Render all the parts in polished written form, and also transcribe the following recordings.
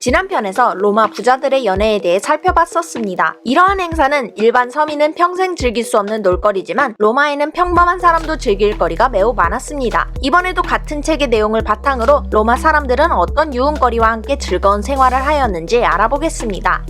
지난 편에서 로마 부자들의 연애에 대해 살펴봤었습니다. 이러한 행사는 일반 서민은 평생 즐길 수 없는 놀거리지만 로마에는 평범한 사람도 즐길 거리가 매우 많았습니다. 이번에도 같은 책의 내용을 바탕으로 로마 사람들은 어떤 유흥거리와 함께 즐거운 생활을 하였는지 알아보겠습니다.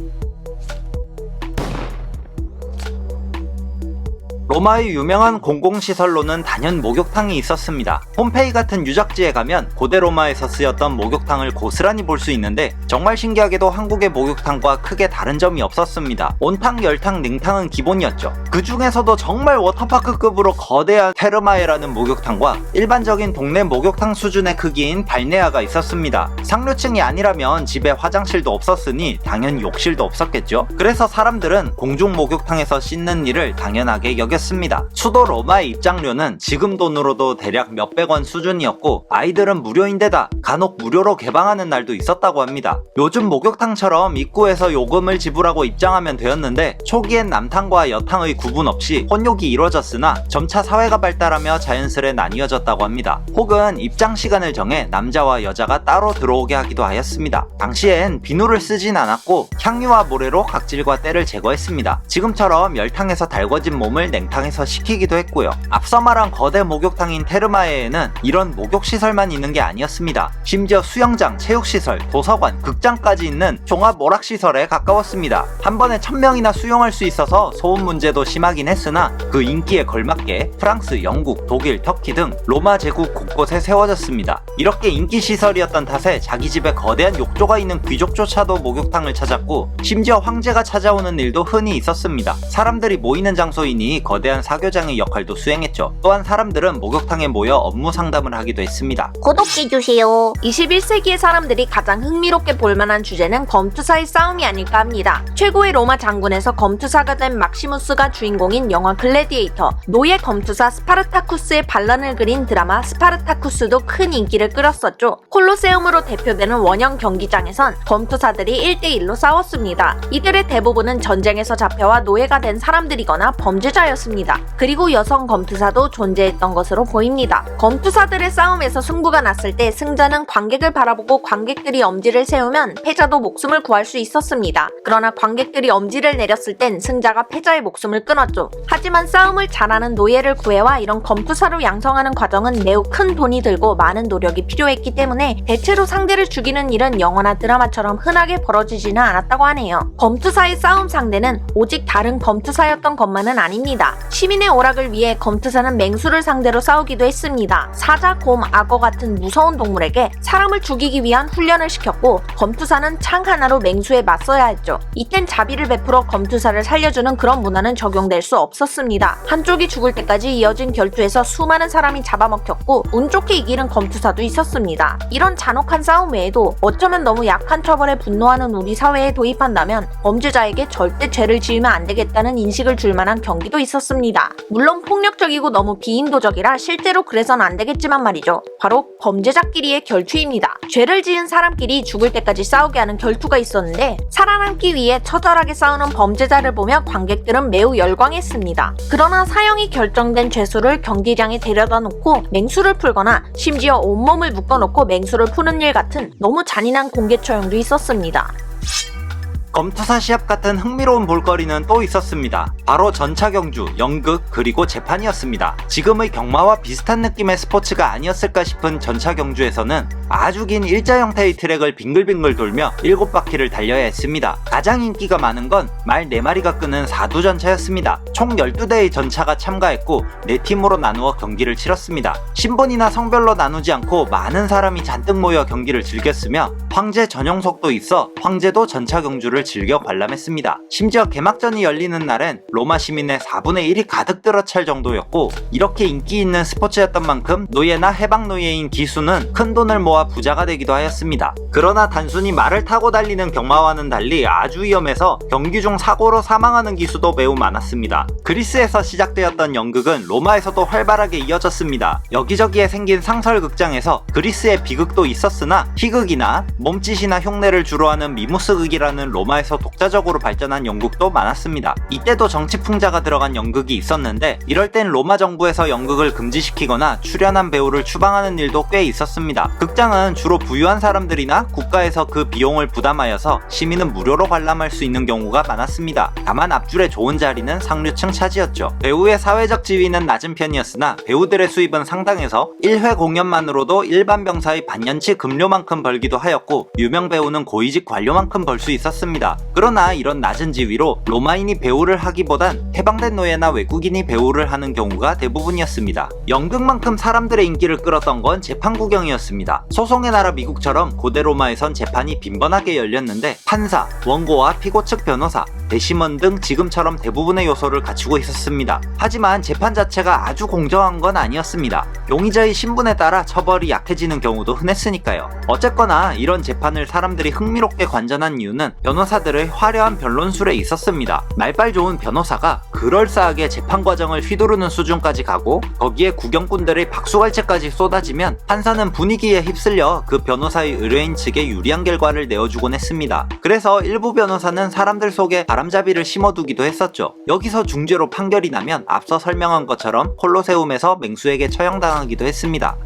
로마의 유명한 공공시설로는 단연 목욕탕이 있었습니다. 폼페이 같은 유적지에 가면 고대 로마에서 쓰였던 목욕탕을 고스란히 볼 수 있는데 정말 신기하게도 한국의 목욕탕과 크게 다른 점이 없었습니다. 온탕, 열탕, 냉탕은 기본이었죠. 그 중에서도 정말 워터파크급으로 거대한 테르마에라는 목욕탕과 일반적인 동네 목욕탕 수준의 크기인 발네아가 있었습니다. 상류층이 아니라면 집에 화장실도 없었으니 당연 욕실도 없었겠죠. 그래서 사람들은 공중 목욕탕에서 씻는 일을 당연하게 여겼습니다. 수도 로마의 입장료는 지금 돈으로도 대략 몇백 원 수준이었고 아이들은 무료인데다 간혹 무료로 개방하는 날도 있었다고 합니다. 요즘 목욕탕처럼 입구에서 요금을 지불하고 입장하면 되었는데 초기엔 남탕과 여탕의 구분 없이 혼욕이 이루어졌으나 점차 사회가 발달하며 자연스레 나뉘어졌다고 합니다. 혹은 입장 시간을 정해 남자와 여자가 따로 들어오게 하기도 하였습니다. 당시엔 비누를 쓰진 않았고 향유와 모래로 각질과 때를 제거했습니다. 지금처럼 열탕에서 달궈진 몸을 냉탕에서 식히기도 했고요. 앞서 말한 거대 목욕탕인 테르마에에는 이런 목욕시설만 있는 게 아니었습니다. 심지어 수영장, 체육시설, 도서관, 극장까지 있는 종합 오락시설에 가까웠습니다. 한 번에 1000명이나 수용할 수 있어서 소음 문제도 심하긴 했으나 그 인기에 걸맞게 프랑스, 영국, 독일, 터키 등 로마 제국 곳곳에 세워졌습니다. 이렇게 인기시설이었던 탓에 자기 집에 거대한 욕조가 있는 귀족조차도 목욕탕을 찾았고 심지어 황제가 찾아오는 일도 흔히 있었습니다. 사람들이 모이는 장소이니 거대한 사교장의 역할도 수행했죠. 또한 사람들은 목욕탕에 모여 업무 상담을 하기도 했습니다. 구독해주세요. 21세기의 사람들이 가장 흥미롭게 볼만한 주제는 검투사의 싸움이 아닐까 합니다. 최고의 로마 장군에서 검투사가 된 막시무스가 주인공인 영화 글래디에이터, 노예 검투사 스파르타쿠스의 반란을 그린 드라마 스파르타쿠스도 큰 인기를 끌었었죠. 콜로세움으로 대표되는 원형 경기장에선 검투사들이 1대1로 싸웠습니다. 이들의 대부분은 전쟁에서 잡혀와 노예가 된 사람들이거나 범죄자였습니다. 그리고 여성 검투사도 존재했던 것으로 보입니다. 검투사들의 싸움에서 승부가 났을 때 승자는 관객을 바라보고 관객들이 엄지를 세우면 패자도 목숨을 구할 수 있었습니다. 그러나 관객들이 엄지를 내렸을 땐 승자가 패자의 목숨을 끊었죠. 하지만 싸움을 잘하는 노예를 구해와 이런 검투사로 양성하는 과정은 매우 큰 돈이 들고 많은 노력이 필요했기 때문에 대체로 상대를 죽이는 일은 영화나 드라마처럼 흔하게 벌어지지는 않았다고 하네요. 검투사의 싸움 상대는 오직 다른 검투사였던 것만은 아닙니다. 시민의 오락을 위해 검투사는 맹수를 상대로 싸우기도 했습니다. 사자, 곰, 악어 같은 무서운 동물에게 사람을 죽이기 위한 훈련을 시켰고 검투사는 창 하나로 맹수에 맞서야 했죠. 이땐 자비를 베풀어 검투사를 살려주는 그런 문화는 적용될 수 없었습니다. 한쪽이 죽을 때까지 이어진 결투에서 수많은 사람이 잡아먹혔고 운 좋게 이기는 검투사도 있었습니다. 이런 잔혹한 싸움 외에도 어쩌면 너무 약한 처벌에 분노하는 우리 사회에 도입한다면 범죄자에게 절대 죄를 지으면 안 되겠다는 인식을 줄 만한 경기도 있었습니다. 물론 폭력적이고 너무 비인도적이라 실제로 그래선 안 되겠지만 말이죠. 바로 범죄자끼리의 결투입니다. 죄를 지은 사람끼리 죽을 때까지 싸우게 하는 결투가 있었는데 살아남기 위해 처절하게 싸우는 범죄자를 보며 관객들은 매우 열광했습니다. 그러나 사형이 결정된 죄수를 경기장에 데려다 놓고 맹수를 풀거나 심지어 온몸을 묶어놓고 맹수를 푸는 일 같은 너무 잔인한 공개 처형도 있었습니다. 검투사 시합 같은 흥미로운 볼거리는 또 있었습니다. 바로 전차 경주, 연극, 그리고 재판이었습니다. 지금의 경마와 비슷한 느낌의 스포츠가 아니었을까 싶은 전차 경주에서는 아주 긴 일자 형태의 트랙을 빙글빙글 돌며 7바퀴를 달려야 했습니다. 가장 인기가 많은 건 말 4마리가 끄는 사두전차였습니다. 총 12대의 전차가 참가했고 4팀으로 나누어 경기를 치렀습니다. 신분이나 성별로 나누지 않고 많은 사람이 잔뜩 모여 경기를 즐겼으며 황제 전용석도 있어 황제도 전차 경주를 즐겨 관람했습니다. 심지어 개막전이 열리는 날엔 로마 시민의 4분의 1이 가득 들어찰 정도였고 이렇게 인기 있는 스포츠였던 만큼 노예나 해방 노예인 기수는 큰 돈을 모아 부자가 되기도 하였습니다. 그러나 단순히 말을 타고 달리는 경마와는 달리 아주 위험해서 경기 중 사고로 사망하는 기수도 매우 많았습니다. 그리스에서 시작되었던 연극은 로마에서도 활발하게 이어졌습니다. 여기저기에 생긴 상설극장에서 그리스의 비극도 있었으나 희극이나 몸짓이나 흉내를 주로 하는 미무스극이라는 로마에서 독자적으로 발전한 연극도 많았습니다. 이때도 정치풍자가 들어간 연극이 있었는데 이럴 땐 로마 정부에서 연극을 금지시키거나 출연한 배우를 추방하는 일도 꽤 있었습니다. 극장은 주로 부유한 사람들이나 국가에서 그 비용을 부담하여서 시민은 무료로 관람할 수 있는 경우가 많았습니다. 다만 앞줄에 좋은 자리는 상류층 차지였죠. 배우의 사회적 지위는 낮은 편이었으나 배우들의 수입은 상당해서 1회 공연만으로도 일반 병사의 반년치 급료만큼 벌기도 하였고 유명 배우는 고위직 관료만큼 벌 수 있었습니다. 그러나 이런 낮은 지위로 로마인이 배우를 하기보단 해방된 노예나 외국인이 배우를 하는 경우가 대부분이었습니다. 연극만큼 사람들의 인기를 끌었던 건 재판 구경이었습니다. 소송의 나라 미국처럼 고대 로마에선 재판이 빈번하게 열렸는데 판사, 원고와 피고 측 변호사, 배심원 등 지금처럼 대부분의 요소를 갖추고 있었습니다. 하지만 재판 자체가 아주 공정한 건 아니었습니다. 용의자의 신분에 따라 처벌이 약해지는 경우도 흔했으니까요. 어쨌거나 이런 재판을 사람들이 흥미롭게 관전한 이유는 변호사들의 화려한 변론술에 있었습니다. 말빨 좋은 변호사가 그럴싸하게 재판 과정을 휘두르는 수준까지 가고 거기에 구경꾼들의 박수갈채까지 쏟아지면 판사는 분위기에 휩쓸려 그 변호사의 의뢰인 측에 유리한 결과를 내어주곤 했습니다. 그래서 일부 변호사는 사람들 속에 바람잡이를 심어두기도 했었죠. 여기서 중죄로 판결이 나면 앞서 설명한 것처럼 콜로세움에서 맹수에게 처형당하기도 했습니다.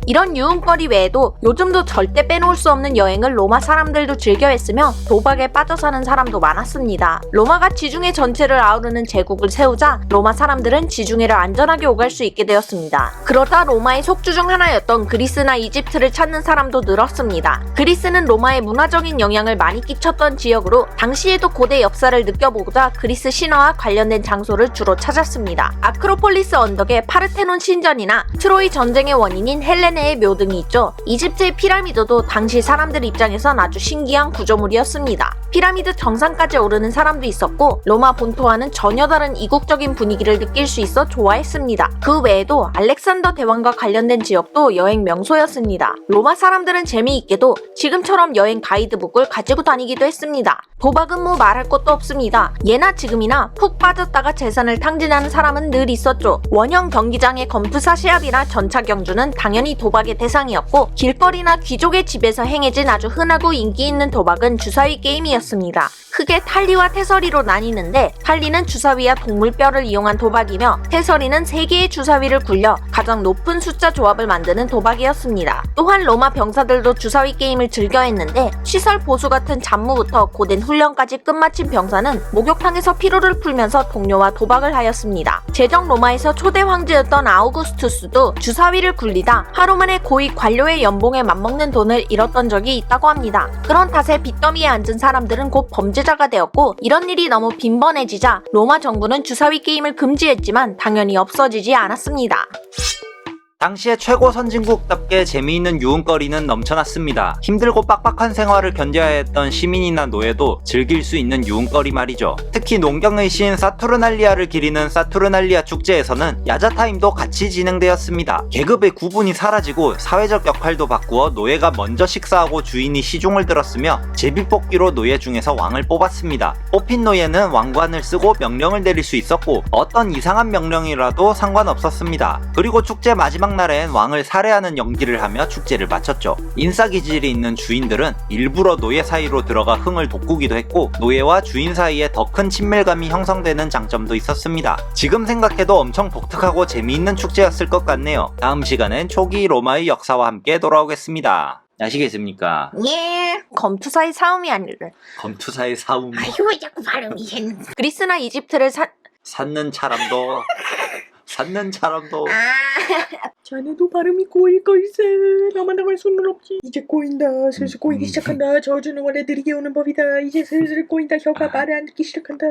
이런 유흥거리 외에도 요즘도 절대 빼놓을 수 없는 여행을 로마 사람들도 즐겨 했으며 도박에 빠져 사는 사람도 많았습니다. 로마가 지중해 전체를 아우르는 제국을 세우자 로마 사람들은 지중해를 안전하게 오갈 수 있게 되었습니다. 그러다 로마의 속주 중 하나였던 그리스나 이집트를 찾는 사람도 늘었습니다. 그리스는 로마의 문화적인 영향을 많이 끼쳤던 지역으로 당시에도 고대 역사를 느껴보고자 그리스 신화와 관련된 장소를 주로 찾았습니다. 아크로폴리스 언덕에 파르테논 신전이나 트로이 전쟁의 원인인 헬레네의 묘 등이 있죠. 이집트의 피라미드도 당시 사람들 입장에선 아주 신기한 구조물이었습니다. 피라미드 정상까지 오르는 사람도 있었고 로마 본토와는 전혀 다른 이국적인 분위기를 느낄 수 있어 좋아했습니다. 그 외에도 알렉산더 대왕과 관련된 지역도 여행 명소였습니다. 로마 사람들은 재미있게도 지금처럼 여행 가이드북을 가지고 다니기도 했습니다. 도박은 뭐 말할 것도 없습니다. 예나 지금이나 푹 빠졌다가 재산을 탕진하는 사람은 늘 있었죠. 원형 경기장의 검투사 시합이나 전차 경주는 당연히 도박의 대상이었고 길거리나 귀족의 집에서 행해진 아주 흔하고 인기 있는 도박은 주사위 게임이었습니다. 크게 탈리와 태서리로 나뉘는데 탈리는 주사위와 동물뼈를 이용한 도박이며 태서리는 3개의 주사위를 굴려 가장 높은 숫자 조합을 만드는 도박이었습니다. 또한 로마 병사들도 주사위 게임을 즐겨했는데 시설 보수 같은 잡무부터 고된 훈련까지 끝마친 병사는 목욕탕에서 피로를 풀면서 동료와 도박을 하였습니다. 제정 로마에서 초대 황제였던 아우구스투스도 주사위를 굴리다 하루 만에 고위 관료의 연봉에 맞먹는 돈을 잃었던 적이 있다고 합니다. 그런 탓에 빚더미에 앉은 사람들은 곧 범죄자가 되었고 이런 일이 너무 빈번해지자 로마 정부는 주사위 게임을 금지했지만 당연히 없어지지 않았습니다. 당시의 최고 선진국답게 재미있는 유흥거리는 넘쳐났습니다. 힘들고 빡빡한 생활을 견뎌야 했던 시민이나 노예도 즐길 수 있는 유흥거리 말이죠. 특히 농경의 시인 사투르날리아를 기리는 사투르날리아 축제에서는 야자타임도 같이 진행되었습니다. 계급의 구분이 사라지고 사회적 역할도 바꾸어 노예가 먼저 식사하고 주인이 시중을 들었으며 제비뽑기로 노예 중에서 왕을 뽑았습니다. 뽑힌 노예는 왕관을 쓰고 명령을 내릴 수 있었고 어떤 이상한 명령이라도 상관없었습니다. 그리고 축제 마지막 날엔 왕을 살해하는 연기를 하며 축제를 마쳤죠. 인싸기질이 있는 주인들은 일부러 노예 사이로 들어가 흥을 돋구기도 했고 노예와 주인 사이에 더 큰 친밀감이 형성되는 장점도 있었습니다. 지금 생각해도 엄청 독특하고 재미있는 축제였을 것 같네요. 다음 시간엔 초기 로마의 역사와 함께 돌아오겠습니다. 아시겠습니까? 예, 검투사의 싸움이 아니라 검투사의 싸움. 아유 왜 자꾸 발음이 해. 그리스나 이집트를 찾는 사람도 자네도 발음이 꼬일 걸세. 나만 당할 수는 없지. 이제 꼬인다. 슬슬 꼬이기 시작한다. 저주는 원래 느리게 오는 법이다. 이제 슬슬 꼬인다. 혀가 말을 안 듣기 시작한다.